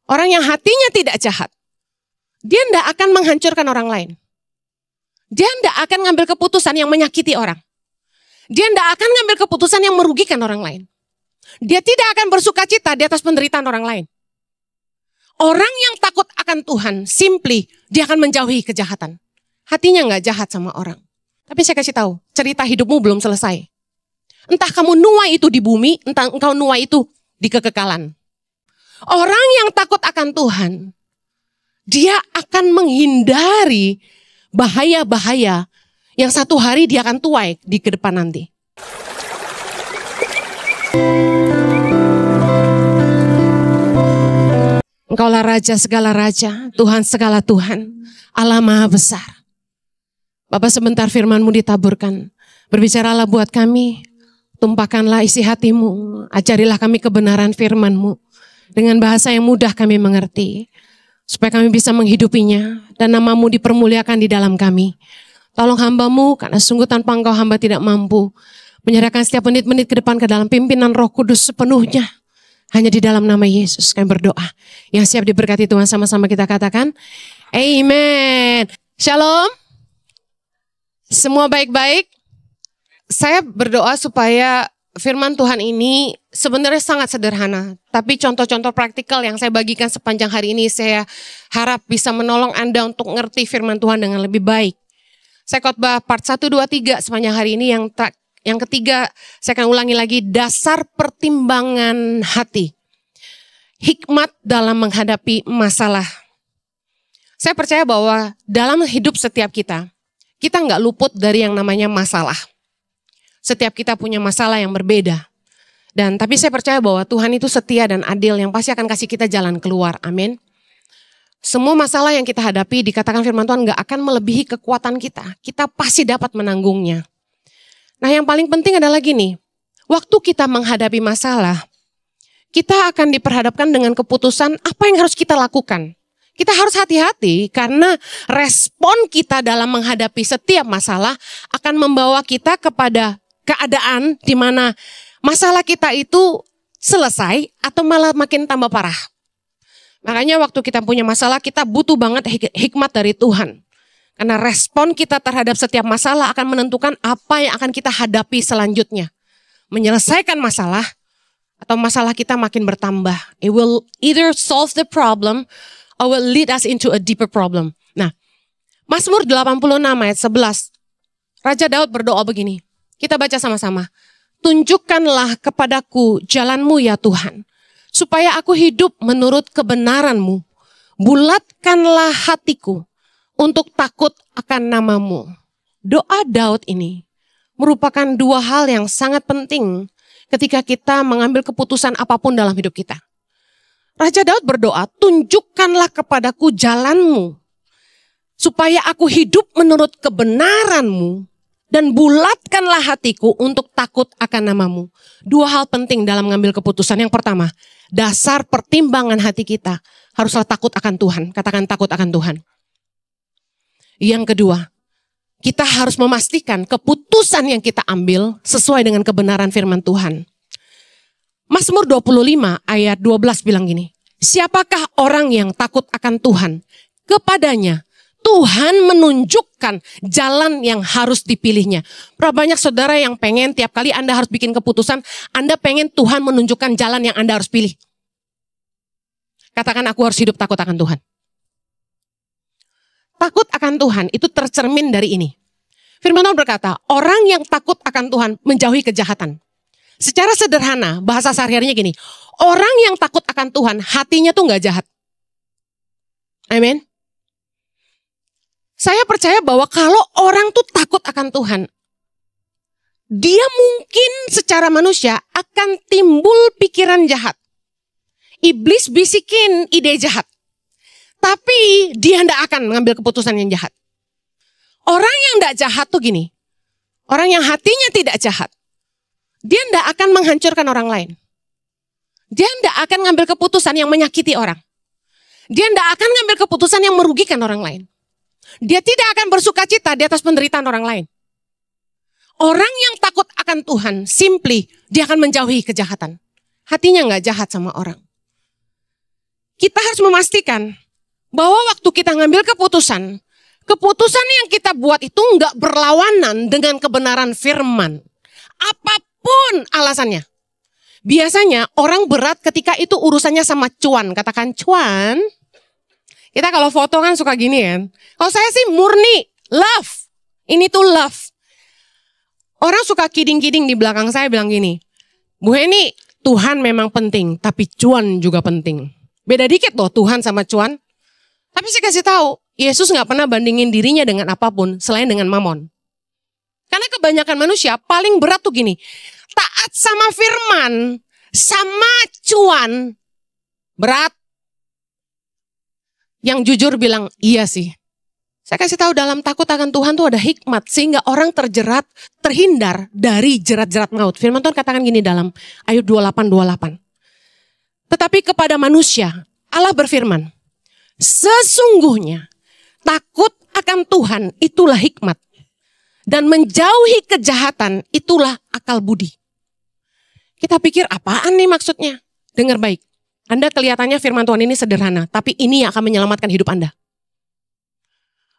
Orang yang hatinya tidak jahat, dia tidak akan menghancurkan orang lain. Dia tidak akan ngambil keputusan yang menyakiti orang. Dia tidak akan ngambil keputusan yang merugikan orang lain. Dia tidak akan bersuka cita di atas penderitaan orang lain. Orang yang takut akan Tuhan, simply dia akan menjauhi kejahatan. Hatinya nggak jahat sama orang. Tapi saya kasih tahu, cerita hidupmu belum selesai. Entah kamu nuai itu di bumi, entah engkau nuai itu di kekekalan. Orang yang takut akan Tuhan, dia akan menghindari bahaya-bahaya yang satu hari dia akan tuai di ke depan nanti. Engkaulah Raja segala Raja, Tuhan segala Tuhan, Allah Maha Besar. Bapak, sebentar firman-Mu ditaburkan. Berbicaralah buat kami, tumpahkanlah isi hati-Mu, ajarilah kami kebenaran firman-Mu. Dengan bahasa yang mudah kami mengerti. Supaya kami bisa menghidupinya dan nama-Mu dipermuliakan di dalam kami. Tolong hamba-Mu, karena sungguh tanpa Engkau hamba tidak mampu. Menyerahkan setiap menit-menit ke depan ke dalam pimpinan Roh Kudus sepenuhnya. Hanya di dalam nama Yesus kami berdoa. Yang siap diberkati Tuhan, sama-sama kita katakan. Amen. Shalom. Semua baik-baik. Saya berdoa supaya firman Tuhan ini sebenarnya sangat sederhana. Tapi contoh-contoh praktikal yang saya bagikan sepanjang hari ini, saya harap bisa menolong Anda untuk ngerti firman Tuhan dengan lebih baik. Saya khotbah part 1, 2, 3 sepanjang hari ini. Yang ketiga, saya akan ulangi lagi, dasar pertimbangan hati. Hikmat dalam menghadapi masalah. Saya percaya bahwa dalam hidup setiap kita nggak luput dari yang namanya masalah. Setiap kita punya masalah yang berbeda. Tapi saya percaya bahwa Tuhan itu setia dan adil yang pasti akan kasih kita jalan keluar. Amin. Semua masalah yang kita hadapi, dikatakan firman Tuhan, nggak akan melebihi kekuatan kita. Kita pasti dapat menanggungnya. Nah, yang paling penting adalah gini, waktu kita menghadapi masalah, kita akan diperhadapkan dengan keputusan apa yang harus kita lakukan. Kita harus hati-hati karena respon kita dalam menghadapi setiap masalah akan membawa kita kepada keadaan di mana masalah kita itu selesai atau malah makin tambah parah. Makanya waktu kita punya masalah, kita butuh banget hikmat dari Tuhan. Karena respon kita terhadap setiap masalah akan menentukan apa yang akan kita hadapi selanjutnya. Menyelesaikan masalah atau masalah kita makin bertambah. It will either solve the problem or will lead us into a deeper problem. Nah, Mazmur 86 ayat 11. Raja Daud berdoa begini. Kita baca sama-sama. Tunjukkanlah kepadaku jalan-Mu ya Tuhan, supaya aku hidup menurut kebenaran-Mu. Bulatkanlah hatiku untuk takut akan nama-Mu. Doa Daud ini merupakan dua hal yang sangat penting ketika kita mengambil keputusan apapun dalam hidup kita. Raja Daud berdoa, tunjukkanlah kepadaku jalan-Mu, supaya aku hidup menurut kebenaran-Mu, dan bulatkanlah hatiku untuk takut akan nama-Mu. Dua hal penting dalam mengambil keputusan. Yang pertama, dasar pertimbangan hati kita haruslah takut akan Tuhan. Katakan takut akan Tuhan. Yang kedua, kita harus memastikan keputusan yang kita ambil sesuai dengan kebenaran firman Tuhan. Mazmur 25 ayat 12 bilang gini, siapakah orang yang takut akan Tuhan? Kepadanya Tuhan menunjukkan jalan yang harus dipilihnya. Berapa banyak saudara yang pengen tiap kali Anda harus bikin keputusan, Anda pengen Tuhan menunjukkan jalan yang Anda harus pilih. Katakan, aku harus hidup takut akan Tuhan. Takut akan Tuhan itu tercermin dari ini. Firman Tuhan berkata, orang yang takut akan Tuhan menjauhi kejahatan. Secara sederhana, bahasa sehari-harinya gini, orang yang takut akan Tuhan, hatinya tuh gak jahat. Amin. Saya percaya bahwa kalau orang tuh takut akan Tuhan, dia mungkin secara manusia akan timbul pikiran jahat. Iblis bisikin ide jahat. Tapi dia tidak akan mengambil keputusan yang jahat. Orang yang tidak jahat tuh gini. Orang yang hatinya tidak jahat. Dia tidak akan menghancurkan orang lain. Dia tidak akan mengambil keputusan yang menyakiti orang. Dia tidak akan mengambil keputusan yang merugikan orang lain. Dia tidak akan bersuka cita di atas penderitaan orang lain. Orang yang takut akan Tuhan, simply dia akan menjauhi kejahatan. Hatinya nggak jahat sama orang. kita harus memastikan bahwa waktu kita ngambil keputusan yang kita buat itu nggak berlawanan dengan kebenaran firman. Apapun alasannya. Biasanya orang berat ketika itu urusannya sama cuan. Katakan cuan. Kita kalau foto kan suka gini kan. Kalau saya sih murni, love. Ini tuh love. Orang suka kidding-kidding di belakang saya bilang gini, Bu Heni, Tuhan memang penting, tapi cuan juga penting. Beda dikit loh Tuhan sama cuan. Tapi saya kasih tahu, Yesus gak pernah bandingin dirinya dengan apapun selain dengan mamon. Karena kebanyakan manusia paling berat tuh gini, taat sama firman, sama cuan, berat. Yang jujur bilang, iya sih. Saya kasih tahu dalam takut akan Tuhan tuh ada hikmat. Sehingga orang terhindar dari jerat-jerat maut. Firman Tuhan katakan gini dalam Ayub 28. Tetapi kepada manusia, Allah berfirman, sesungguhnya takut akan Tuhan itulah hikmat. Dan menjauhi kejahatan itulah akal budi. Kita pikir apaan nih maksudnya? Dengar baik. Anda kelihatannya firman Tuhan ini sederhana. Tapi ini yang akan menyelamatkan hidup Anda.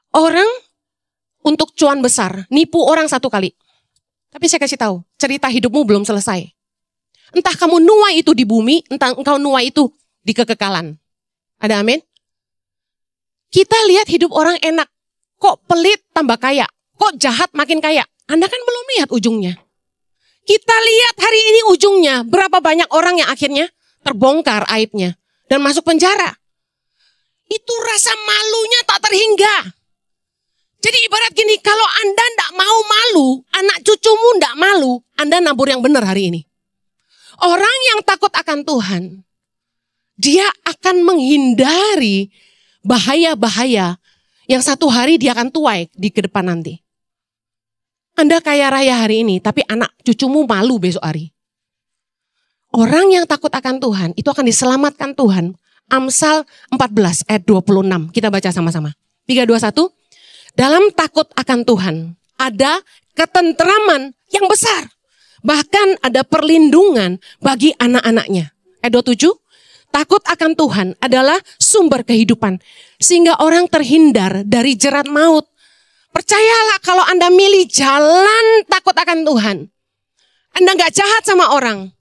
Orang untuk cuan besar, nipu orang satu kali. Tapi saya kasih tahu, cerita hidupmu belum selesai. Entah kamu nuai itu di bumi, entah engkau nuai itu di kekekalan. Ada amin? Kita lihat hidup orang enak. Kok pelit tambah kaya? Kok jahat makin kaya? Anda kan belum lihat ujungnya. Kita lihat hari ini ujungnya. Berapa banyak orang yang akhirnya terbongkar aibnya dan masuk penjara. Itu rasa malunya tak terhingga. Jadi ibarat gini, kalau Anda tidak mau malu, anak cucumu tidak malu, Anda nabur yang benar hari ini. Orang yang takut akan Tuhan, dia akan menghindari bahaya-bahaya yang satu hari dia akan tuai di ke depan nanti. Anda kaya raya hari ini, tapi anak cucumu malu besok hari. Orang yang takut akan Tuhan, itu akan diselamatkan Tuhan. Amsal 14 ayat 26, kita baca sama-sama. 3, 2, 1. Dalam takut akan Tuhan, ada ketentraman yang besar. Bahkan ada perlindungan bagi anak-anaknya. Ayat 27, takut akan Tuhan adalah sumber kehidupan. Sehingga orang terhindar dari jerat maut. Percayalah kalau Anda milih jalan takut akan Tuhan. Anda gak jahat sama orang.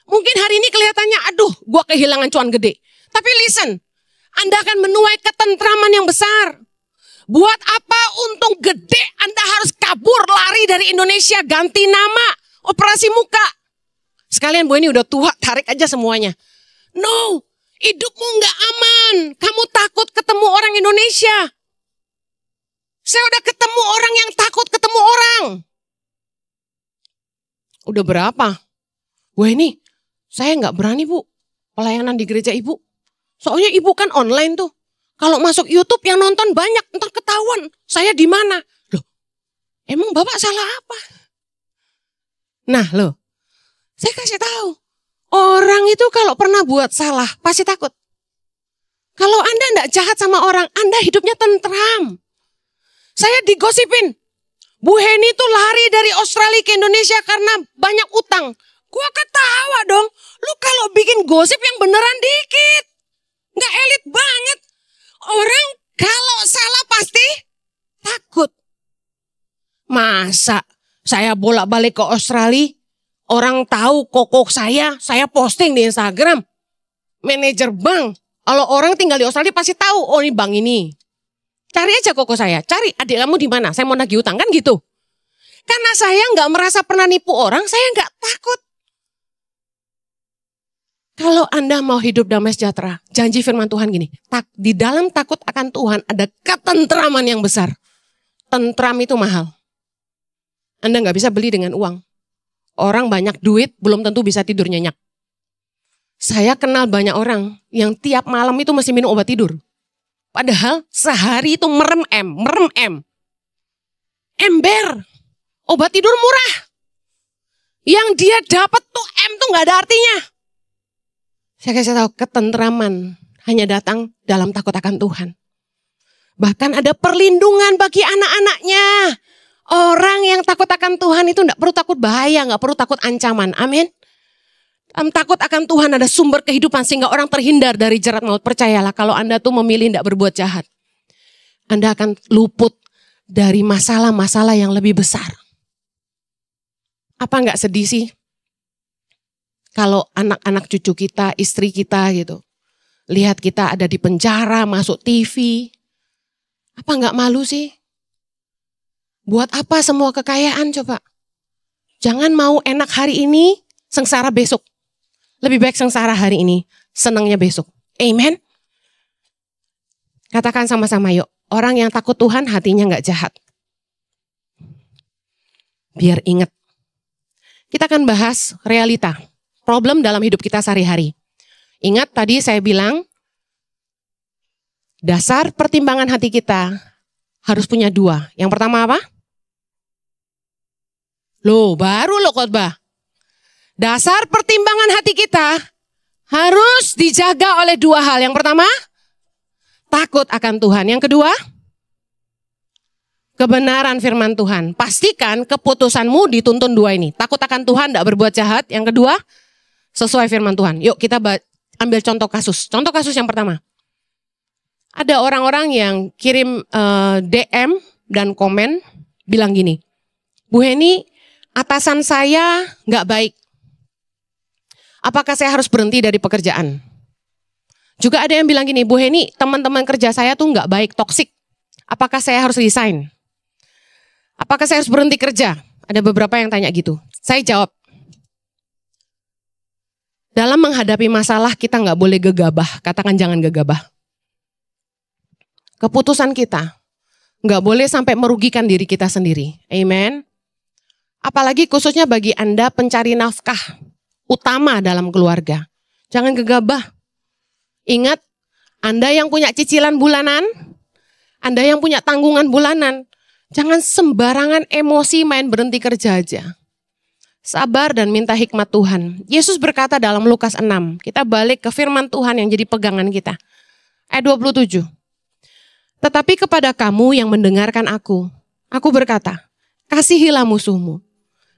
Mungkin hari ini kelihatannya, aduh gua kehilangan cuan gede. Tapi listen, Anda akan menuai ketentraman yang besar. Buat apa untung gede Anda harus kabur lari dari Indonesia, ganti nama, operasi muka. Sekalian Bu ini udah tua, tarik aja semuanya. No, hidupmu gak aman. Kamu takut ketemu orang Indonesia. Saya udah ketemu orang yang takut ketemu orang. Udah berapa? Bu ini, saya gak berani Bu, pelayanan di gereja Ibu. Soalnya Ibu kan online tuh. Kalau masuk YouTube yang nonton banyak, ntar ketahuan saya di mana. Loh, emang Bapak salah apa? Nah loh, saya kasih tahu. Orang itu kalau pernah buat salah, pasti takut. Kalau Anda enggak jahat sama orang, Anda hidupnya tentram. Saya digosipin, Bu Heni tuh lari dari Australia ke Indonesia karena banyak utang. Gua ketawa dong, lu kalau bikin gosip yang beneran dikit. Nggak elit banget. Orang kalau salah pasti takut. Masa saya bolak-balik ke Australia, orang tahu kokok saya posting di Instagram. Manajer bank, kalau orang tinggal di Australia pasti tahu, oh ini bank ini. Cari aja koko saya, cari adik kamu di mana, saya mau nagih utang, kan gitu. Karena saya nggak merasa pernah nipu orang, saya nggak takut. Kalau Anda mau hidup damai sejahtera, janji firman Tuhan gini, di dalam takut akan Tuhan ada ketentraman yang besar. Tentram itu mahal. Anda nggak bisa beli dengan uang. Orang banyak duit, belum tentu bisa tidur nyenyak. Saya kenal banyak orang yang tiap malam itu masih minum obat tidur. Padahal sehari itu merem M. Ember. Obat tidur murah. Yang dia dapat tuh M tuh gak ada artinya. Saya kasih tahu ketentraman hanya datang dalam takut akan Tuhan. Bahkan ada perlindungan bagi anak-anaknya. Orang yang takut akan Tuhan itu gak perlu takut bahaya, gak perlu takut ancaman. Amin. Takut akan Tuhan ada sumber kehidupan sehingga orang terhindar dari jerat maut. Percayalah kalau Anda tuh memilih tidak berbuat jahat, Anda akan luput dari masalah-masalah yang lebih besar. Apa enggak sedih sih? Kalau anak-anak cucu kita, istri kita gitu, lihat kita ada di penjara, masuk TV. Apa enggak malu sih? Buat apa semua kekayaan coba? Jangan mau enak hari ini, sengsara besok. Lebih baik sengsara hari ini, senangnya besok. Amen. Katakan sama-sama yuk, orang yang takut Tuhan hatinya enggak jahat. Biar ingat. Kita akan bahas realita, problem dalam hidup kita sehari-hari. Ingat tadi saya bilang, dasar pertimbangan hati kita harus punya dua. Yang pertama apa? Loh, baru loh khotbah. Dasar pertimbangan hati kita harus dijaga oleh dua hal. Yang pertama, takut akan Tuhan. Yang kedua, kebenaran firman Tuhan. Pastikan keputusanmu dituntun dua ini. Takut akan Tuhan, tidak berbuat jahat. Yang kedua, sesuai firman Tuhan. Yuk kita ambil contoh kasus. Contoh kasus yang pertama. Ada orang-orang yang kirim DM dan komen bilang gini, Bu Heni, atasan saya nggak baik. Apakah saya harus berhenti dari pekerjaan? Juga ada yang bilang gini, Bu Heni, teman-teman kerja saya tuh nggak baik, toksik. Apakah saya harus resign? Apakah saya harus berhenti kerja? Ada beberapa yang tanya gitu. Saya jawab, dalam menghadapi masalah kita nggak boleh gegabah. Katakan jangan gegabah. Keputusan kita nggak boleh sampai merugikan diri kita sendiri. Amen. Apalagi khususnya bagi Anda pencari nafkah utama dalam keluarga. Jangan gegabah. Ingat, Anda yang punya cicilan bulanan, Anda yang punya tanggungan bulanan, jangan sembarangan emosi main berhenti kerja aja. Sabar dan minta hikmat Tuhan. Yesus berkata dalam Lukas 6, kita balik ke firman Tuhan yang jadi pegangan kita. Ayat 27. Tetapi kepada kamu yang mendengarkan aku berkata, kasihilah musuhmu.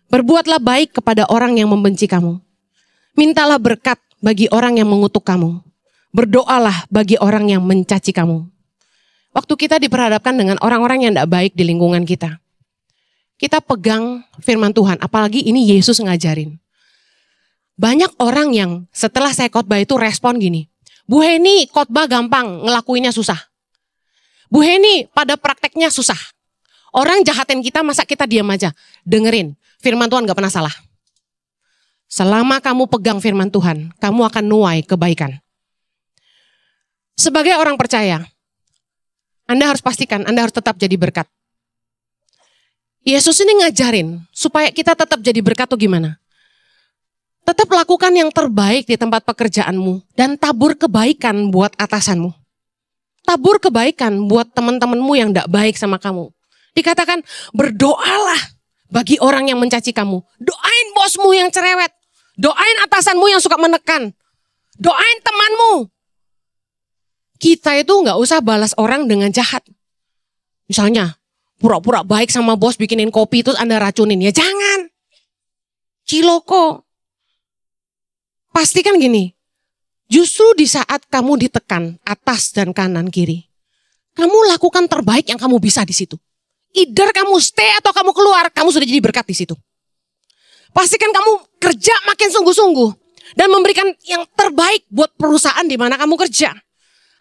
Berbuatlah baik kepada orang yang membenci kamu. Mintalah berkat bagi orang yang mengutuk kamu. Berdoalah bagi orang yang mencaci kamu. Waktu kita diperhadapkan dengan orang-orang yang tidak baik di lingkungan kita, kita pegang firman Tuhan. Apalagi ini Yesus ngajarin. Banyak orang yang setelah saya khotbah itu respon gini, Bu Heni khotbah gampang, ngelakuinnya susah. Bu Heni pada prakteknya susah. Orang jahatin kita, masa kita diam aja. Dengerin, firman Tuhan gak pernah salah. Selama kamu pegang firman Tuhan, kamu akan nuai kebaikan. Sebagai orang percaya, Anda harus pastikan Anda harus tetap jadi berkat. Yesus ini ngajarin supaya kita tetap jadi berkat tuh gimana? Tetap lakukan yang terbaik di tempat pekerjaanmu dan tabur kebaikan buat atasanmu. Tabur kebaikan buat teman-temanmu yang tidak baik sama kamu. Dikatakan berdoalah bagi orang yang mencaci kamu. Doain bosmu yang cerewet. Doain atasanmu yang suka menekan. Doain temanmu. Kita itu nggak usah balas orang dengan jahat. Misalnya, pura-pura baik sama bos bikinin kopi terus Anda racunin. Ya jangan. Ciloko. Pastikan gini. Justru di saat kamu ditekan atas dan kanan kiri, kamu lakukan terbaik yang kamu bisa di situ. Either kamu stay atau kamu keluar, kamu sudah jadi berkat di situ. Pastikan kamu kerja makin sungguh-sungguh dan memberikan yang terbaik buat perusahaan di mana kamu kerja.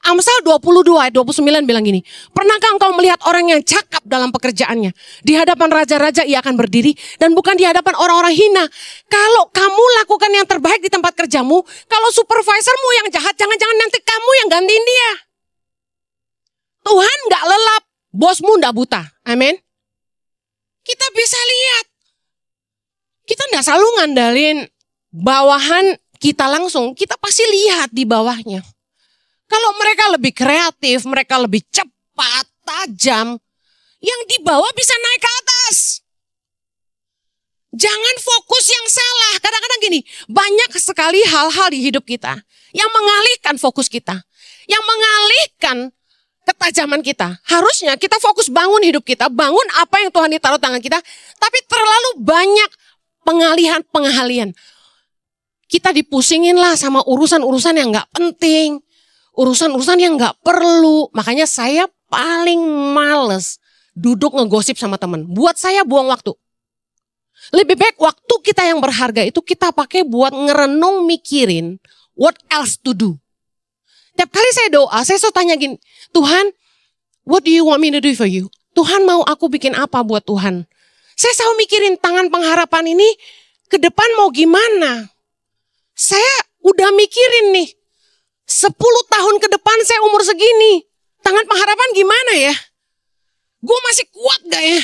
Amsal 22 ayat 29 bilang gini, pernahkah engkau melihat orang yang cakap dalam pekerjaannya? Di hadapan raja-raja ia akan berdiri dan bukan di hadapan orang-orang hina. Kalau kamu lakukan yang terbaik di tempat kerjamu, kalau supervisormu yang jahat, jangan-jangan nanti kamu yang gantiin dia. Tuhan gak lelap, bosmu gak buta. Amin. Kita bisa lihat. Kita gak selalu ngandalin bawahan kita langsung, kita pasti lihat di bawahnya. Kalau mereka lebih kreatif, mereka lebih cepat, tajam, yang di bawah bisa naik ke atas. Jangan fokus yang salah. Kadang-kadang gini, banyak sekali hal-hal di hidup kita yang mengalihkan fokus kita, yang mengalihkan ketajaman kita. Harusnya kita fokus bangun hidup kita, bangun apa yang Tuhan ditaruh tangan kita, tapi terlalu banyak pengalihan. Kita dipusingin lah sama urusan-urusan yang gak penting. Urusan-urusan yang gak perlu. Makanya saya paling males duduk ngegosip sama temen. Buat saya buang waktu. Lebih baik waktu kita yang berharga itu kita pakai buat ngerenung mikirin what else to do. Tiap kali saya doa, saya selalu tanya gini, Tuhan, what do you want me to do for you? Tuhan mau aku bikin apa buat Tuhan? Saya selalu mikirin tangan pengharapan ini ke depan mau gimana? Saya udah mikirin nih, 10 tahun ke depan saya umur segini. Tangan pengharapan gimana ya? Gue masih kuat gak ya?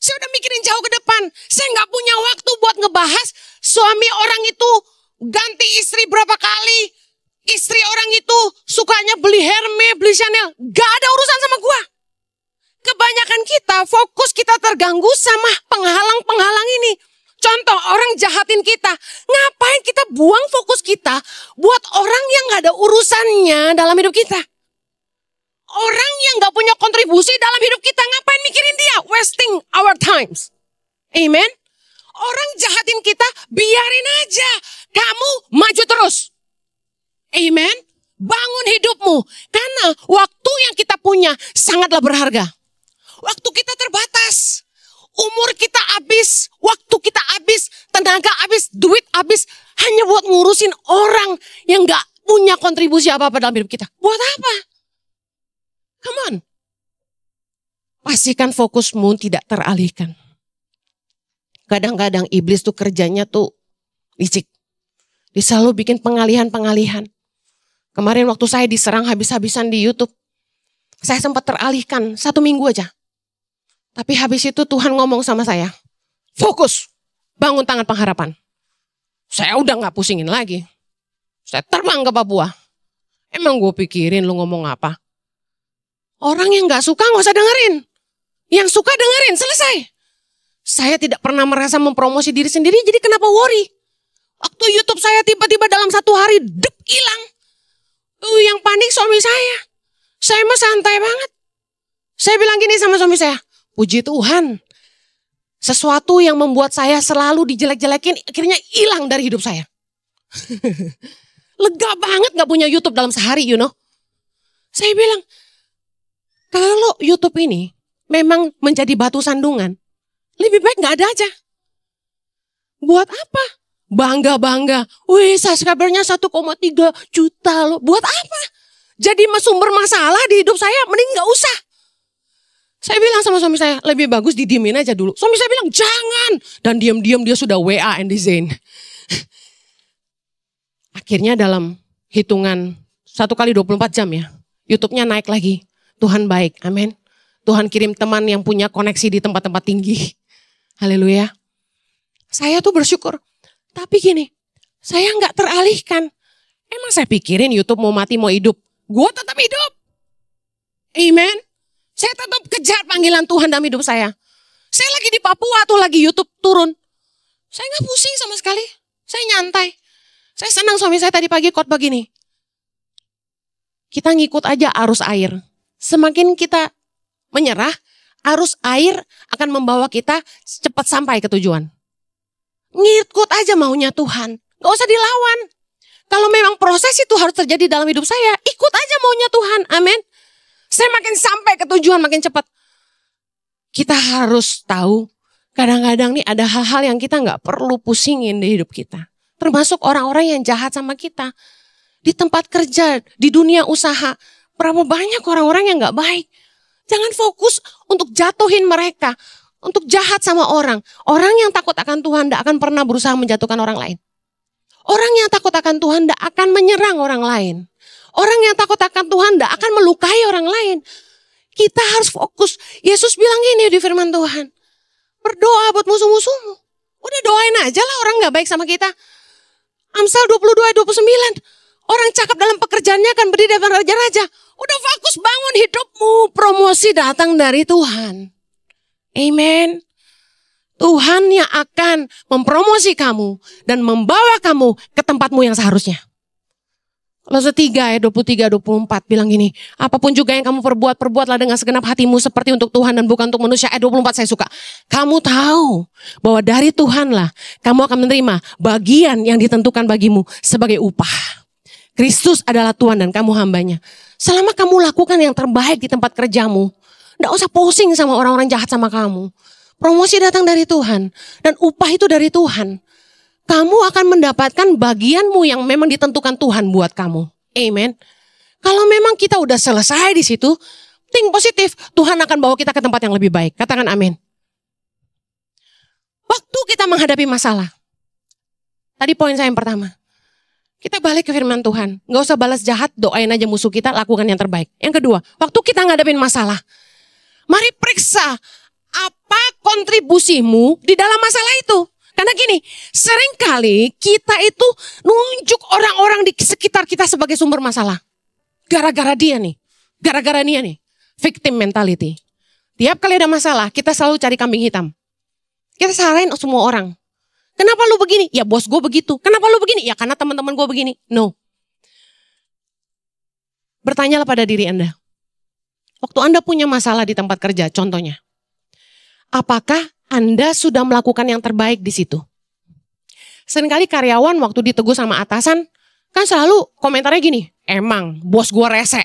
Saya udah mikirin jauh ke depan. Saya gak punya waktu buat ngebahas suami orang itu ganti istri berapa kali. Istri orang itu sukanya beli Hermes, beli Chanel. Gak ada urusan sama gue. Kebanyakan kita, fokus kita terganggu sama penghalang-penghalang ini. Contoh, orang jahatin kita. Ngapain kita buang fokus kita buat orang yang gak ada urusannya dalam hidup kita? Orang yang gak punya kontribusi dalam hidup kita, ngapain mikirin dia? Wasting our times. Amen. Orang jahatin kita, biarin aja. Kamu maju terus. Amen. Bangun hidupmu. Karena waktu yang kita punya sangatlah berharga. Waktu kita terbatas. Umur kita habis, waktu kita habis, tenaga habis, duit habis. Hanya buat ngurusin orang yang gak punya kontribusi apa-apa dalam hidup kita. Buat apa? Come on. Pastikan fokusmu tidak teralihkan. Kadang-kadang iblis tuh kerjanya tuh licik. Dia selalu bikin pengalihan-pengalihan. Kemarin waktu saya diserang habis-habisan di YouTube. Saya sempat teralihkan 1 minggu aja. Tapi habis itu Tuhan ngomong sama saya, fokus, bangun tangan pengharapan. Saya udah gak pusingin lagi. Saya terbang ke Papua. Emang gue pikirin lu ngomong apa? Orang yang gak suka gak usah dengerin. Yang suka dengerin, selesai. Saya tidak pernah merasa mempromosi diri sendiri, jadi kenapa worry? Waktu YouTube saya tiba-tiba dalam 1 hari, dep, hilang. Yang panik suami saya. Saya mah santai banget. Saya bilang gini sama suami saya, puji Tuhan, sesuatu yang membuat saya selalu dijelek-jelekin akhirnya hilang dari hidup saya. Lega banget gak punya YouTube dalam sehari, you know. Saya bilang, kalau YouTube ini memang menjadi batu sandungan, lebih baik gak ada aja. Buat apa? Bangga-bangga, wih subscribernya 1,3 juta loh. Buat apa? Jadi sumber masalah di hidup saya, mending gak usah. Saya bilang sama suami saya, lebih bagus didiemin aja dulu. Suami saya bilang, jangan. Dan diam-diam dia sudah WA Andy Zain. Akhirnya dalam hitungan 1 kali 24 jam ya, YouTube-nya naik lagi. Tuhan baik, amin. Tuhan kirim teman yang punya koneksi di tempat-tempat tinggi. Haleluya. Saya tuh bersyukur. Tapi gini, saya gak teralihkan. Emang saya pikirin YouTube mau mati mau hidup. Gue tetap hidup. Amen. Saya tetap kejar panggilan Tuhan dalam hidup saya. Saya lagi di Papua tuh lagi YouTube turun. Saya gak pusing sama sekali. Saya nyantai. Saya senang suami saya tadi pagi khotbah gini. Kita ngikut aja arus air. Semakin kita menyerah, arus air akan membawa kita cepat sampai ke tujuan. Ngikut aja maunya Tuhan. Gak usah dilawan. Kalau memang proses itu harus terjadi dalam hidup saya, ikut aja maunya Tuhan. Amin. Saya makin sampai ke tujuan makin cepat. Kita harus tahu kadang-kadang nih ada hal-hal yang kita gak perlu pusingin di hidup kita. Termasuk orang-orang yang jahat sama kita. Di tempat kerja, di dunia usaha. Berapa banyak orang-orang yang gak baik. Jangan fokus untuk jatuhin mereka. Untuk jahat sama orang. Orang yang takut akan Tuhan gak akan pernah berusaha menjatuhkan orang lain. Orang yang takut akan Tuhan gak akan menyerang orang lain. Orang yang takut akan Tuhan gak akan melukai orang lain. Kita harus fokus. Yesus bilang gini di firman Tuhan. Berdoa buat musuh-musuhmu. Udah doain aja lah orang gak baik sama kita. Amsal 22:29. Orang cakap dalam pekerjaannya akan berdiri di depan raja-raja. Udah fokus bangun hidupmu. Promosi datang dari Tuhan. Amen. Tuhan yang akan mempromosi kamu dan membawa kamu ke tempatmu yang seharusnya. Kolose 3 ayat 23-24 bilang gini, apapun juga yang kamu perbuat, perbuatlah dengan segenap hatimu seperti untuk Tuhan dan bukan untuk manusia. Ayat 24 saya suka. Kamu tahu bahwa dari Tuhanlah kamu akan menerima bagian yang ditentukan bagimu sebagai upah. Kristus adalah Tuhan dan kamu hambanya. Selama kamu lakukan yang terbaik di tempat kerjamu, enggak usah pusing sama orang-orang jahat sama kamu. Promosi datang dari Tuhan dan upah itu dari Tuhan. Kamu akan mendapatkan bagianmu yang memang ditentukan Tuhan buat kamu. Amen. Kalau memang kita udah selesai di situ, think positif. Tuhan akan bawa kita ke tempat yang lebih baik. Katakan amin. Waktu kita menghadapi masalah. Tadi poin saya yang pertama. Kita balik ke firman Tuhan. Gak usah balas jahat, doain aja musuh kita, lakukan yang terbaik. Yang kedua, waktu kita ngadepin masalah. Mari periksa apa kontribusimu di dalam masalah itu. Karena gini, seringkali kita itu nunjuk orang-orang di sekitar kita sebagai sumber masalah. Gara-gara dia nih, victim mentality. Tiap kali ada masalah, kita selalu cari kambing hitam. Kita salahin semua orang. Kenapa lu begini? Ya bos gue begitu. Kenapa lu begini? Ya karena teman-teman gue begini. No. Bertanyalah pada diri Anda. Waktu Anda punya masalah di tempat kerja, contohnya. Apakah Anda sudah melakukan yang terbaik di situ? Seringkali karyawan waktu ditegur sama atasan, kan selalu komentarnya gini, emang bos gua rese,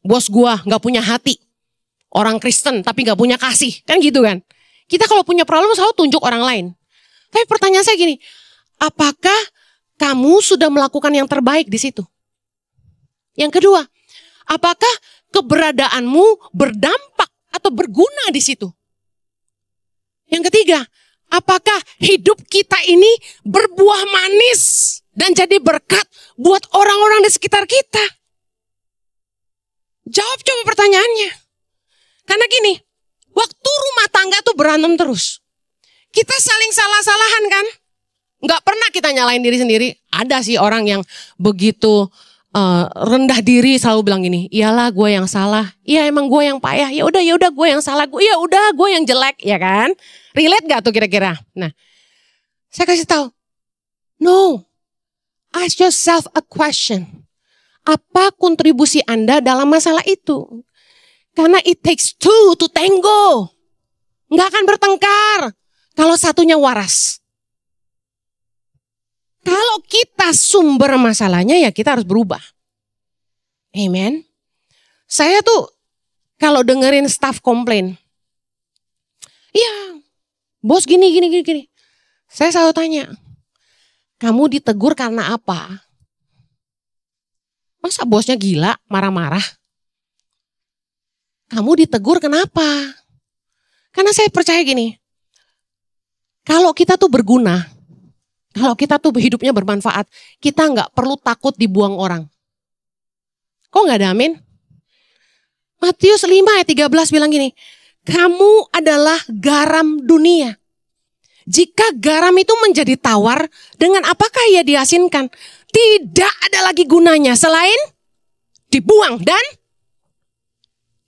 bos gua gak punya hati, orang Kristen tapi gak punya kasih, kan gitu kan. Kita kalau punya problem selalu tunjuk orang lain. Tapi pertanyaan saya gini, apakah kamu sudah melakukan yang terbaik di situ? Yang kedua, apakah keberadaanmu berdampak atau berguna di situ? Yang ketiga, apakah hidup kita ini berbuah manis dan jadi berkat buat orang-orang di sekitar kita? Jawab coba pertanyaannya. Karena gini, waktu rumah tangga tuh berantem terus. Kita saling salah-salahan kan? Nggak pernah kita nyalain diri sendiri. Ada sih orang yang begitu rendah diri selalu bilang gini, iyalah gue yang salah, iya emang gue yang payah, ya udah gue yang salah, ya udah gue yang jelek, ya kan? Relate gak tuh kira-kira? Nah, saya kasih tahu, no, ask yourself a question, apa kontribusi Anda dalam masalah itu? Karena it takes two to tango, nggak akan bertengkar kalau satunya waras. Kalau kita sumber masalahnya ya kita harus berubah. Amen. Saya tuh kalau dengerin staff komplain. Iya, bos gini. Saya selalu tanya, kamu ditegur karena apa? Masa bosnya gila, marah-marah? Kamu ditegur kenapa? Karena saya percaya gini, kalau kita tuh berguna, kalau kita tuh hidupnya bermanfaat, kita nggak perlu takut dibuang orang. Kok nggak ada amin? Matius 5 ayat 13 bilang gini, kamu adalah garam dunia. Jika garam itu menjadi tawar, dengan apakah ia diasinkan? Tidak ada lagi gunanya selain dibuang dan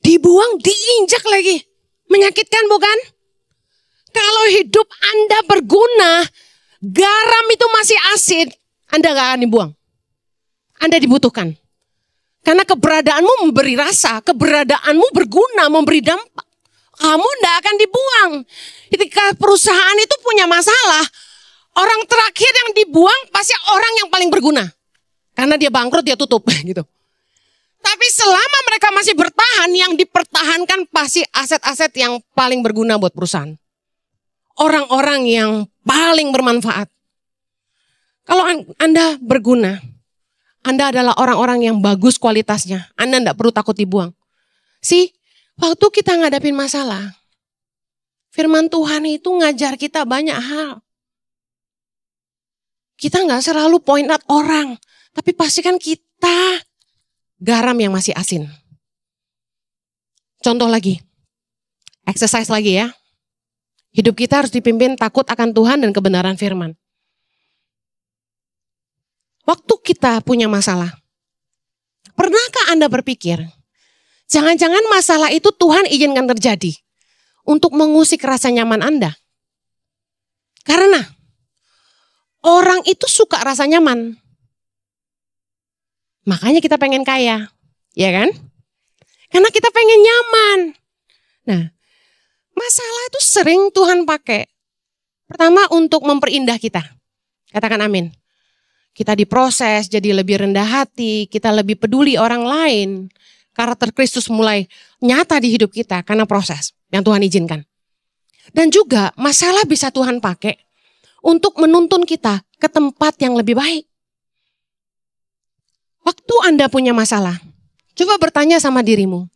dibuang, diinjak lagi. Menyakitkan bukan? Kalau hidup Anda berguna, garam itu masih asin, Anda gak akan dibuang. Anda dibutuhkan. Karena keberadaanmu memberi rasa, keberadaanmu berguna, memberi dampak. Kamu gak akan dibuang. Ketika perusahaan itu punya masalah, orang terakhir yang dibuang pasti orang yang paling berguna. Karena dia bangkrut, dia tutup gitu. Tapi selama mereka masih bertahan, yang dipertahankan pasti aset-aset yang paling berguna buat perusahaan. Orang-orang yang paling bermanfaat. Kalau Anda berguna, Anda adalah orang-orang yang bagus kualitasnya. Anda tidak perlu takut dibuang. Waktu kita ngadapin masalah, firman Tuhan itu ngajar kita banyak hal. Kita nggak selalu point out orang, tapi pastikan kita garam yang masih asin. Contoh lagi, exercise lagi ya. Hidup kita harus dipimpin takut akan Tuhan dan kebenaran firman. Waktu kita punya masalah, pernahkah Anda berpikir, jangan-jangan masalah itu Tuhan izinkan terjadi untuk mengusik rasa nyaman Anda? Karena orang itu suka rasa nyaman. Makanya kita pengen kaya, ya kan? Karena kita pengen nyaman. Nah, masalah itu sering Tuhan pakai. Pertama untuk memperindah kita. Katakan amin. Kita diproses jadi lebih rendah hati, kita lebih peduli orang lain. Karakter Kristus mulai nyata di hidup kita karena proses yang Tuhan izinkan. Dan juga masalah bisa Tuhan pakai untuk menuntun kita ke tempat yang lebih baik. Waktu Anda punya masalah, coba bertanya sama dirimu.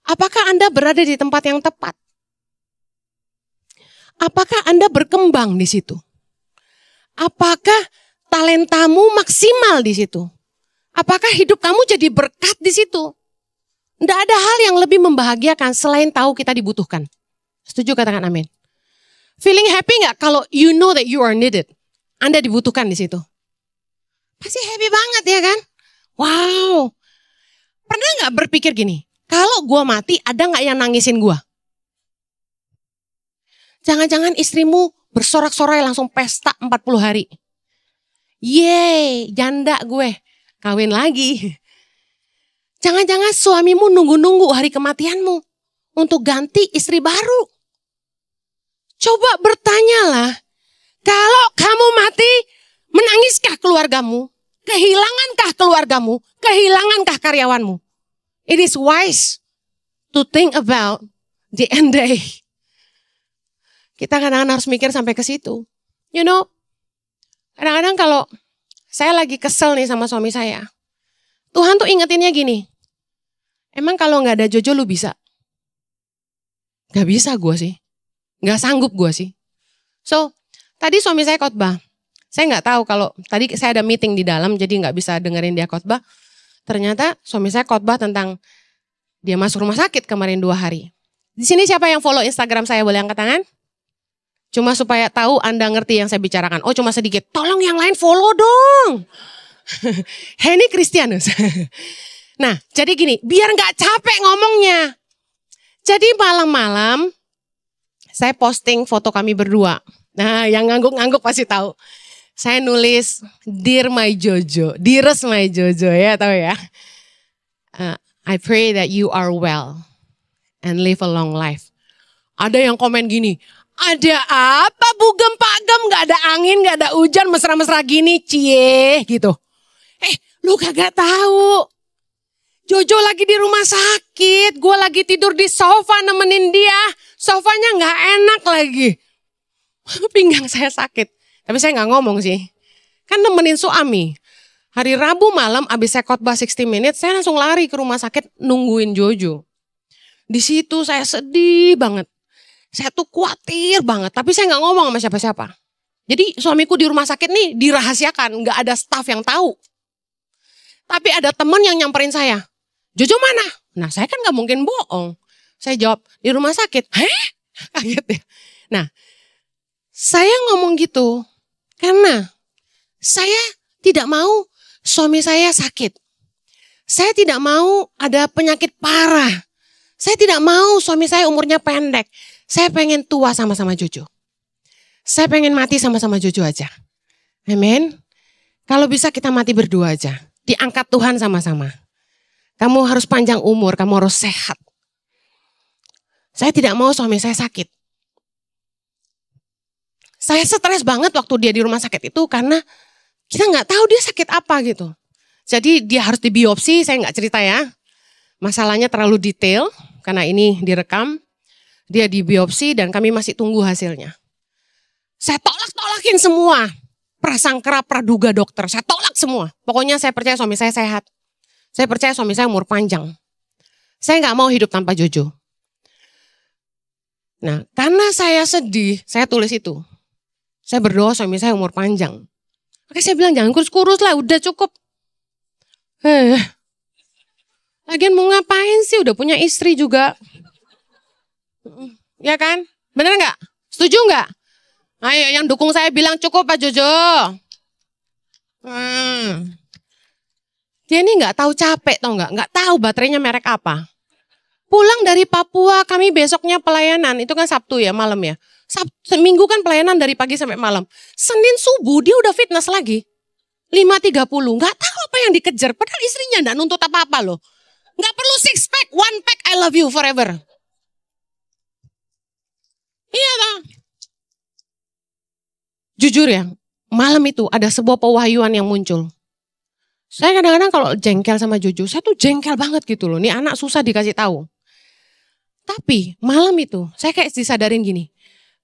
Apakah Anda berada di tempat yang tepat? Apakah Anda berkembang di situ? Apakah talentamu maksimal di situ? Apakah hidup kamu jadi berkat di situ? Tidak ada hal yang lebih membahagiakan selain tahu kita dibutuhkan. Setuju, katakan amin. Feeling happy gak kalau you know that you are needed? Anda dibutuhkan di situ. Pasti happy banget ya kan? Wow. Pernah gak berpikir gini? Kalau gue mati ada gak yang nangisin gue? Jangan-jangan istrimu bersorak-sorai langsung pesta 40 hari. Yeay, janda gue. Kawin lagi. Jangan-jangan suamimu nunggu-nunggu hari kematianmu untuk ganti istri baru. Coba bertanyalah, kalau kamu mati, menangiskah keluargamu? Kehilangankah keluargamu? Kehilangankah karyawanmu? It is wise to think about the end day. Kita kadang-kadang harus mikir sampai ke situ. You know, kadang-kadang kalau saya lagi kesel nih sama suami saya, Tuhan tuh ingetinnya gini, emang kalau gak ada Jojo lu bisa? Gak bisa gue sih, gak sanggup gue sih. So, tadi suami saya khotbah, saya gak tahu kalau tadi saya ada meeting di dalam jadi gak bisa dengerin dia khotbah. Ternyata suami saya khotbah tentang dia masuk rumah sakit kemarin 2 hari. Di sini siapa yang follow Instagram saya, boleh angkat tangan? Cuma supaya tahu Anda ngerti yang saya bicarakan. Oh cuma sedikit, tolong yang lain follow dong. Henny Kristianus. Nah jadi gini, biar gak capek ngomongnya. Jadi malam-malam saya posting foto kami berdua. Nah yang ngangguk-ngangguk pasti tahu. Saya nulis, Dear my Jojo, Dearest my Jojo ya tahu ya. I pray that you are well and live a long life. Ada yang komen gini, ada apa bugem pagem, gak ada angin, gak ada hujan, mesra-mesra gini, cie gitu. Lu kagak tahu. Jojo lagi di rumah sakit, gue lagi tidur di sofa nemenin dia. Sofanya gak enak lagi. Pinggang saya sakit, tapi saya gak ngomong sih. Kan nemenin suami. Hari Rabu malam abis saya khotbah 60 minutes, saya langsung lari ke rumah sakit nungguin Jojo. Di situ saya sedih banget. Saya tuh khawatir banget, tapi saya gak ngomong sama siapa-siapa. Jadi suamiku di rumah sakit nih dirahasiakan, gak ada staff yang tahu. Tapi ada teman yang nyamperin saya, Jojo mana? Nah saya kan gak mungkin bohong. Saya jawab, di rumah sakit. Heh? Kaget ya. Nah saya ngomong gitu karena saya tidak mau suami saya sakit. Saya tidak mau ada penyakit parah. Saya tidak mau suami saya umurnya pendek. Saya pengen tua sama-sama Jojo. Saya pengen mati sama-sama Jojo aja. Amin. Kalau bisa kita mati berdua aja. Diangkat Tuhan sama-sama. Kamu harus panjang umur, kamu harus sehat. Saya tidak mau suami saya sakit. Saya stres banget waktu dia di rumah sakit itu karena kita gak tahu dia sakit apa gitu. Jadi dia harus dibiopsi, saya gak cerita ya. Masalahnya terlalu detail karena ini direkam. Dia dibiopsi dan kami masih tunggu hasilnya. Saya tolak-tolakin semua prasangka praduga dokter. Saya tolak semua. Pokoknya saya percaya suami saya sehat. Saya percaya suami saya umur panjang. Saya gak mau hidup tanpa Jojo. Nah karena saya sedih, saya tulis itu. Saya berdoa suami saya umur panjang. Makanya saya bilang jangan kurus-kurus lah, udah cukup. Lagian mau ngapain sih, udah punya istri juga. Ya kan? Bener gak? Setuju gak? Ayo yang dukung saya bilang cukup Pak Jojo. Dia ini gak tahu capek tau gak? Gak tahu baterainya merek apa. Pulang dari Papua kami besoknya pelayanan. Itu kan Sabtu ya malam ya. Minggu kan pelayanan dari pagi sampai malam. Senin subuh dia udah fitness lagi. 5 5.30, nggak tahu apa yang dikejar. Padahal istrinya nggak nuntut apa-apa loh. Nggak perlu 6 pack, 1 pack I love you forever. Iya toh. Jujur ya, malam itu ada sebuah pewahyuan yang muncul. Saya kadang-kadang kalau jengkel sama Jojo, saya tuh jengkel banget gitu loh. Nih anak susah dikasih tahu. Tapi malam itu saya kayak disadarin gini.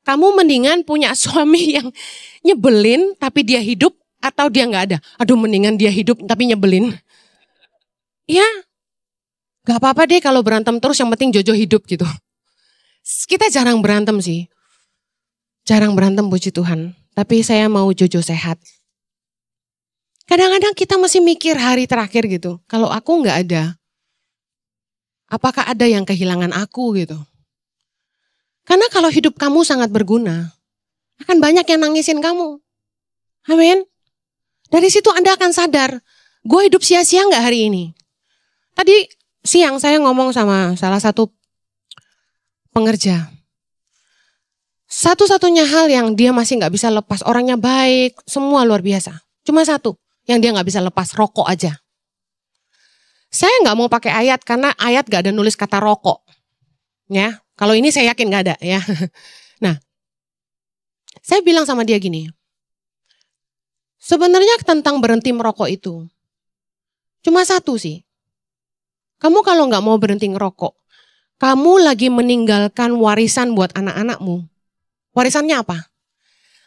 Kamu mendingan punya suami yang nyebelin tapi dia hidup atau dia nggak ada. Aduh mendingan dia hidup tapi nyebelin. Ya gak apa-apa deh kalau berantem terus yang penting Jojo hidup gitu. Kita jarang berantem sih. Jarang berantem puji Tuhan. Tapi saya mau Jojo sehat. Kadang-kadang kita masih mikir hari terakhir gitu. Kalau aku nggak ada. Apakah ada yang kehilangan aku gitu. Karena kalau hidup kamu sangat berguna, akan banyak yang nangisin kamu. Amin. Dari situ Anda akan sadar, gue hidup sia-sia gak hari ini? Tadi siang saya ngomong sama salah satu pengerja. Satu-satunya hal yang dia masih gak bisa lepas, orangnya baik, semua luar biasa. Cuma satu yang dia gak bisa lepas, rokok aja. Saya gak mau pakai ayat karena ayat gak ada nulis kata rokok. Ya. Kalau ini saya yakin gak ada ya. Nah, saya bilang sama dia gini. Sebenarnya tentang berhenti merokok itu. Cuma satu sih. Kamu kalau gak mau berhenti ngerokok. Kamu lagi meninggalkan warisan buat anak-anakmu. Warisannya apa?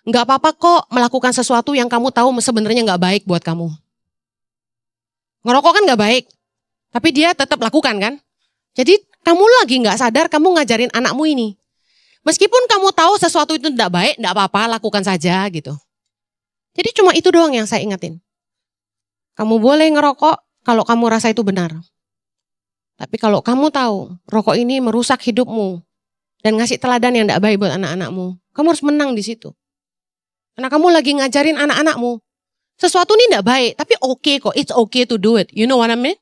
Gak apa-apa kok melakukan sesuatu yang kamu tahu sebenarnya gak baik buat kamu. Ngerokok kan gak baik. Tapi dia tetap lakukan kan. Jadi kamu lagi gak sadar kamu ngajarin anakmu ini. Meskipun kamu tahu sesuatu itu tidak baik, tidak apa-apa, lakukan saja gitu. Jadi cuma itu doang yang saya ingetin. Kamu boleh ngerokok kalau kamu rasa itu benar. Tapi kalau kamu tahu rokok ini merusak hidupmu dan ngasih teladan yang tidak baik buat anak-anakmu, kamu harus menang di situ. Karena kamu lagi ngajarin anak-anakmu. Sesuatu ini tidak baik, tapi oke kok, it's okay to do it. You know what I mean?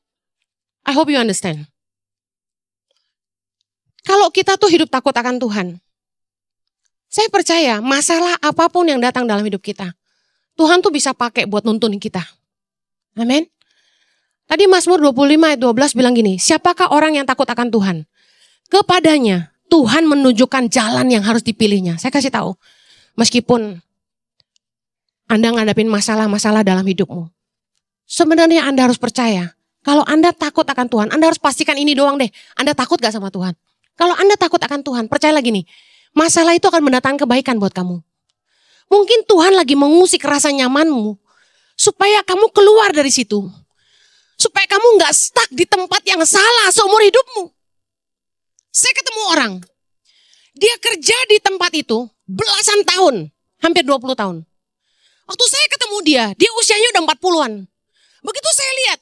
I hope you understand. Kalau kita tuh hidup takut akan Tuhan, saya percaya masalah apapun yang datang dalam hidup kita, Tuhan tuh bisa pakai buat nuntunin kita. Amin. Tadi Mazmur 25 ayat 12 bilang gini, siapakah orang yang takut akan Tuhan? Kepadanya Tuhan menunjukkan jalan yang harus dipilihnya. Saya kasih tahu, meskipun Anda ngadapin masalah-masalah dalam hidupmu, sebenarnya Anda harus percaya, kalau Anda takut akan Tuhan, Anda harus pastikan ini doang deh, Anda takut gak sama Tuhan? Kalau Anda takut akan Tuhan, percaya lagi nih, masalah itu akan mendatangkan kebaikan buat kamu. Mungkin Tuhan lagi mengusik rasa nyamanmu, supaya kamu keluar dari situ. Supaya kamu gak stuck di tempat yang salah seumur hidupmu. Saya ketemu orang, dia kerja di tempat itu belasan tahun, hampir 20 tahun. Waktu saya ketemu dia usianya udah 40-an. Begitu saya lihat,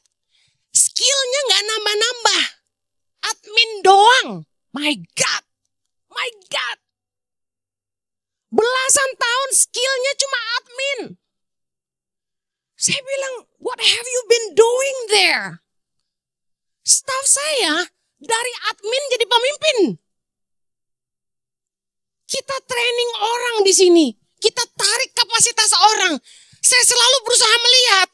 skillnya gak nambah-nambah. Admin doang. My God. My God. Belasan tahun skillnya cuma admin. Saya bilang, what have you been doing there? Staff saya dari admin jadi pemimpin. Kita training orang di sini. Kita tarik kapasitas orang. Saya selalu berusaha melihat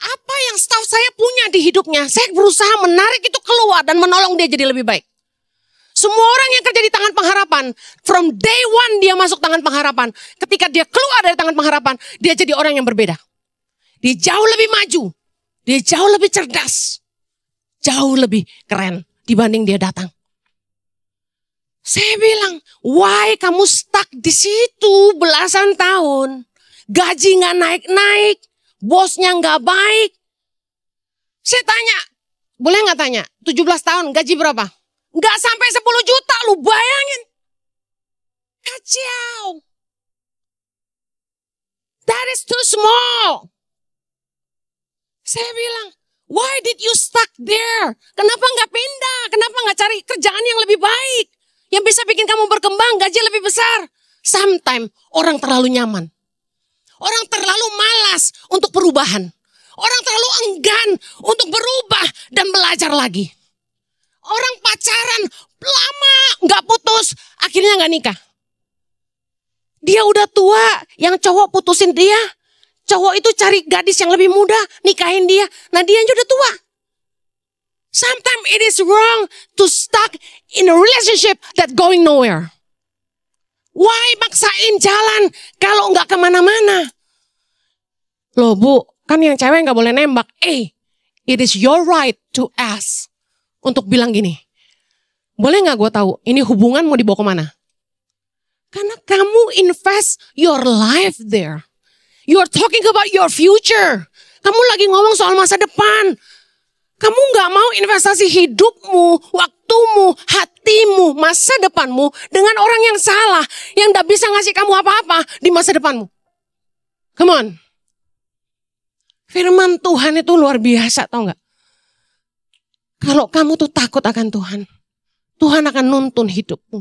apa yang staff saya punya di hidupnya. Saya berusaha menarik itu keluar dan menolong dia jadi lebih baik. Semua orang yang kerja di Tangan Pengharapan, from day one dia masuk Tangan Pengharapan. Ketika dia keluar dari Tangan Pengharapan, dia jadi orang yang berbeda. Dia jauh lebih maju. Dia jauh lebih cerdas. Jauh lebih keren dibanding dia datang. Saya bilang, why kamu stuck di situ belasan tahun? Gaji gak naik-naik, bosnya gak baik. Saya tanya, boleh gak tanya, 17 tahun gaji berapa? Gak sampai 10 juta, lu bayangin. Kacau. That is too small. Saya bilang, why did you stuck there? Kenapa gak pindah? Kenapa gak cari kerjaan yang lebih baik? Yang bisa bikin kamu berkembang, gaji lebih besar. Sometimes orang terlalu nyaman. Orang terlalu malas untuk perubahan. Orang terlalu enggan untuk berubah dan belajar lagi. Orang pacaran lama gak putus, akhirnya gak nikah. Dia udah tua, yang cowok putusin dia. cowok itu cari gadis yang lebih muda, nikahin dia. Nah dia udah tua. Sometimes it is wrong to stuck in a relationship that going nowhere. Why maksain jalan kalau nggak kemana-mana? Loh Bu, kan yang cewek nggak boleh nembak. It is your right to ask. Untuk bilang gini, boleh nggak gue tahu ini hubungan mau dibawa kemana? Karena kamu invest your life there. You are talking about your future. Kamu lagi ngomong soal masa depan. Kamu gak mau investasi hidupmu, waktumu, hatimu, masa depanmu dengan orang yang salah. Yang gak bisa ngasih kamu apa-apa di masa depanmu. Come on. Firman Tuhan itu luar biasa, tau gak? Kalau kamu tuh takut akan Tuhan, Tuhan akan nuntun hidupmu.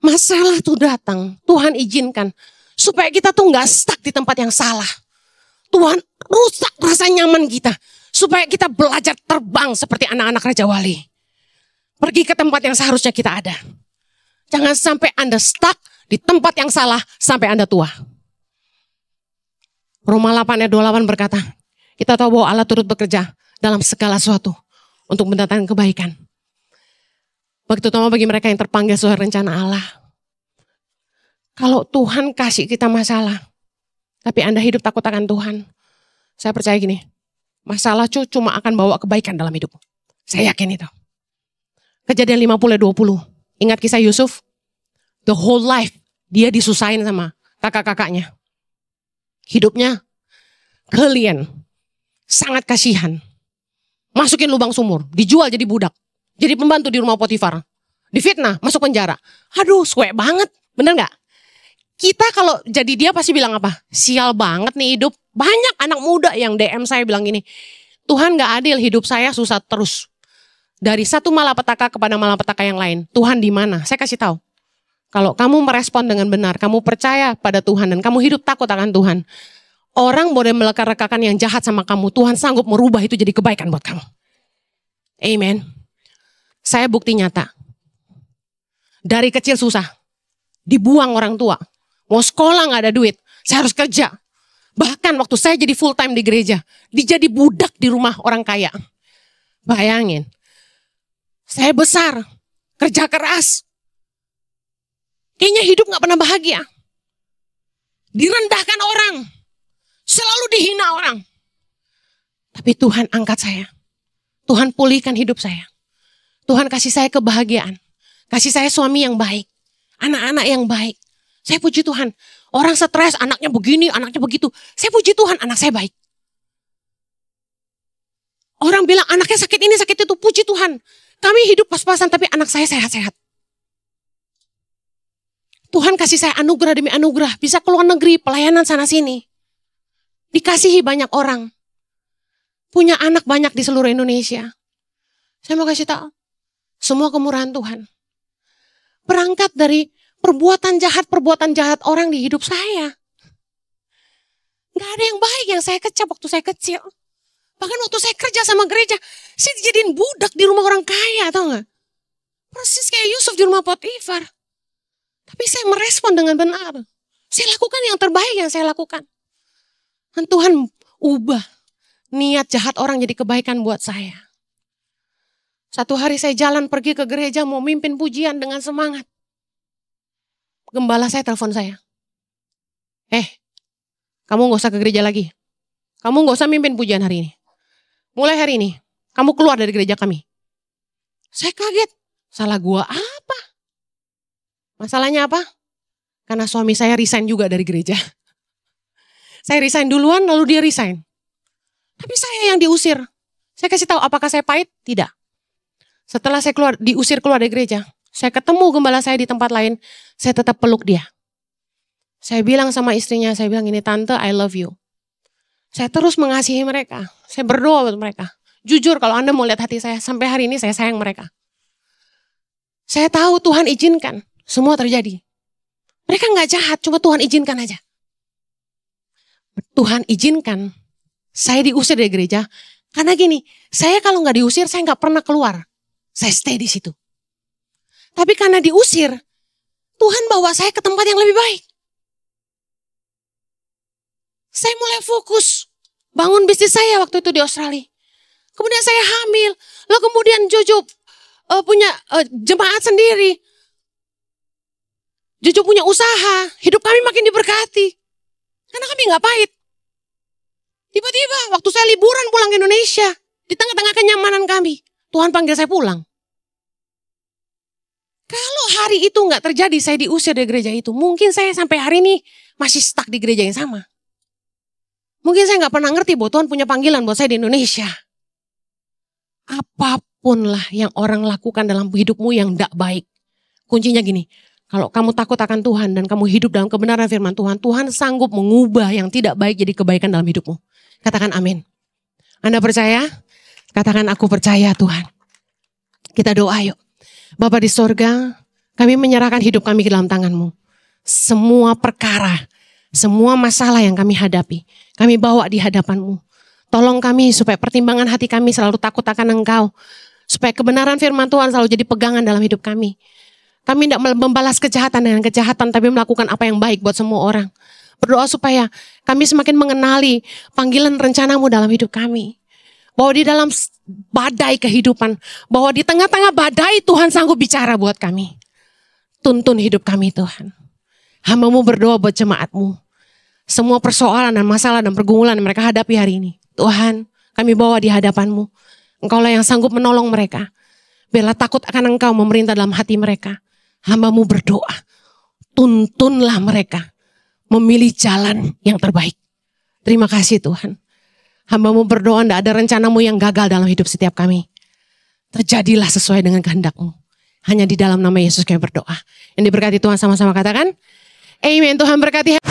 Masalah tuh datang, Tuhan izinkan. Supaya kita tuh gak stuck di tempat yang salah. Tuhan rusak rasa nyaman kita. Supaya kita belajar terbang seperti anak-anak Raja Wali. Pergi ke tempat yang seharusnya kita ada. Jangan sampai Anda stuck di tempat yang salah sampai Anda tua. Roma 8 ayat 28 berkata, kita tahu bahwa Allah turut bekerja dalam segala sesuatu untuk mendatangkan kebaikan. Begitu terutama bagi mereka yang terpanggil sesuai rencana Allah. Kalau Tuhan kasih kita masalah, tapi Anda hidup takut akan Tuhan, saya percaya gini, masalah cuma akan bawa kebaikan dalam hidupmu. Saya yakin itu. Kejadian 50-20. Ingat kisah Yusuf? The whole life dia disusahin sama kakak-kakaknya. Hidupnya kalian sangat kasihan. Masukin lubang sumur, dijual jadi budak. Jadi pembantu di rumah Potifar. Difitnah, masuk penjara. Aduh, suwe banget. Bener gak? Kita kalau jadi dia pasti bilang apa? Sial banget nih hidup. Banyak anak muda yang DM saya bilang gini, Tuhan gak adil, hidup saya susah terus. Dari satu malapetaka kepada malapetaka yang lain. Tuhan di mana? Saya kasih tahu. Kalau kamu merespon dengan benar, kamu percaya pada Tuhan dan kamu hidup takut akan Tuhan. Orang boleh meleka-rekakan yang jahat sama kamu. Tuhan sanggup merubah itu jadi kebaikan buat kamu. Amen. Saya bukti nyata. Dari kecil susah. Dibuang orang tua. Mau sekolah gak ada duit. Saya harus kerja. Bahkan waktu saya jadi full time di gereja, dijadi budak di rumah orang kaya. Bayangin, saya besar, kerja keras. Kayaknya hidup gak pernah bahagia. Direndahkan orang, selalu dihina orang. Tapi Tuhan angkat saya. Tuhan pulihkan hidup saya. Tuhan kasih saya kebahagiaan. Kasih saya suami yang baik. Anak-anak yang baik. Saya puji Tuhan. Orang stres, anaknya begini, anaknya begitu. Saya puji Tuhan, anak saya baik. Orang bilang anaknya sakit ini, sakit itu. Puji Tuhan. Kami hidup pas-pasan, tapi anak saya sehat-sehat. Tuhan kasih saya anugerah demi anugerah. Bisa keluar negeri, pelayanan sana-sini. Dikasihi banyak orang. Punya anak banyak di seluruh Indonesia. Saya mau kasih tahu. Semua kemurahan Tuhan. Berangkat dari perbuatan jahat orang di hidup saya. Gak ada yang baik yang saya kecap waktu saya kecil. Bahkan waktu saya kerja sama gereja, saya dijadiin budak di rumah orang kaya, tau gak? Persis kayak Yusuf di rumah Potifar. Tapi saya merespon dengan benar. Saya lakukan yang terbaik yang saya lakukan. Dan Tuhan ubah niat jahat orang jadi kebaikan buat saya. Satu hari saya jalan pergi ke gereja mau mimpin pujian dengan semangat. Gembala saya telepon saya. Kamu gak usah ke gereja lagi. Kamu gak usah mimpin pujian hari ini. Mulai hari ini, kamu keluar dari gereja kami. Saya kaget. Salah gua apa? Masalahnya apa? Karena suami saya resign juga dari gereja. Saya resign duluan, lalu dia resign. Tapi saya yang diusir. Saya kasih tahu apakah saya pahit? Tidak. Setelah saya diusir keluar dari gereja, saya ketemu gembala saya di tempat lain, saya tetap peluk dia. Saya bilang sama istrinya, saya bilang ini, Tante, I love you. Saya terus mengasihi mereka. Saya berdoa buat mereka. Jujur kalau Anda mau lihat hati saya, sampai hari ini saya sayang mereka. Saya tahu Tuhan izinkan semua terjadi. Mereka gak jahat, cuma Tuhan izinkan aja. Tuhan izinkan saya diusir dari gereja. Karena gini, saya kalau gak diusir, saya gak pernah keluar. Saya stay di situ. Tapi karena diusir, Tuhan bawa saya ke tempat yang lebih baik. Saya mulai fokus bangun bisnis saya waktu itu di Australia. Kemudian saya hamil. Lalu kemudian Jojo punya jemaat sendiri. Jojo punya usaha. Hidup kami makin diberkati. Karena kami gak pahit. Tiba-tiba waktu saya liburan pulang ke Indonesia. Di tengah-tengah kenyamanan kami. Tuhan panggil saya pulang. Kalau hari itu gak terjadi, saya diusir dari gereja itu. Mungkin saya sampai hari ini masih stuck di gereja yang sama. Mungkin saya gak pernah ngerti bahwa Tuhan punya panggilan buat saya di Indonesia. Apapun lah yang orang lakukan dalam hidupmu yang gak baik. Kuncinya gini, kalau kamu takut akan Tuhan dan kamu hidup dalam kebenaran firman Tuhan, Tuhan sanggup mengubah yang tidak baik jadi kebaikan dalam hidupmu. Katakan amin. Anda percaya? Katakan aku percaya Tuhan. Kita doa yuk. Bapa di sorga, kami menyerahkan hidup kami ke dalam tangan-Mu. Semua perkara, semua masalah yang kami hadapi, kami bawa di hadapan-Mu. Tolong kami supaya pertimbangan hati kami selalu takut akan Engkau. Supaya kebenaran firman Tuhan selalu jadi pegangan dalam hidup kami. Kami tidak membalas kejahatan dengan kejahatan, tapi melakukan apa yang baik buat semua orang. Berdoa supaya kami semakin mengenali panggilan rencana-Mu dalam hidup kami. Bahwa di dalam badai kehidupan, bahwa di tengah-tengah badai Tuhan sanggup bicara buat kami. Tuntun hidup kami Tuhan. Hamba-Mu berdoa buat jemaat-Mu. Semua persoalan dan masalah dan pergumulan yang mereka hadapi hari ini. Tuhan, kami bawa di hadapan-Mu. Engkaulah yang sanggup menolong mereka. Biarlah takut akan Engkau memerintah dalam hati mereka. Hamba-Mu berdoa. Tuntunlah mereka. Memilih jalan yang terbaik. Terima kasih Tuhan. Hamba-Mu berdoa tidak ada rencana-Mu yang gagal dalam hidup setiap kami. Terjadilah sesuai dengan kehendak-Mu. Hanya di dalam nama Yesus kami berdoa. Yang diberkati Tuhan sama-sama katakan. Amen. Tuhan berkati.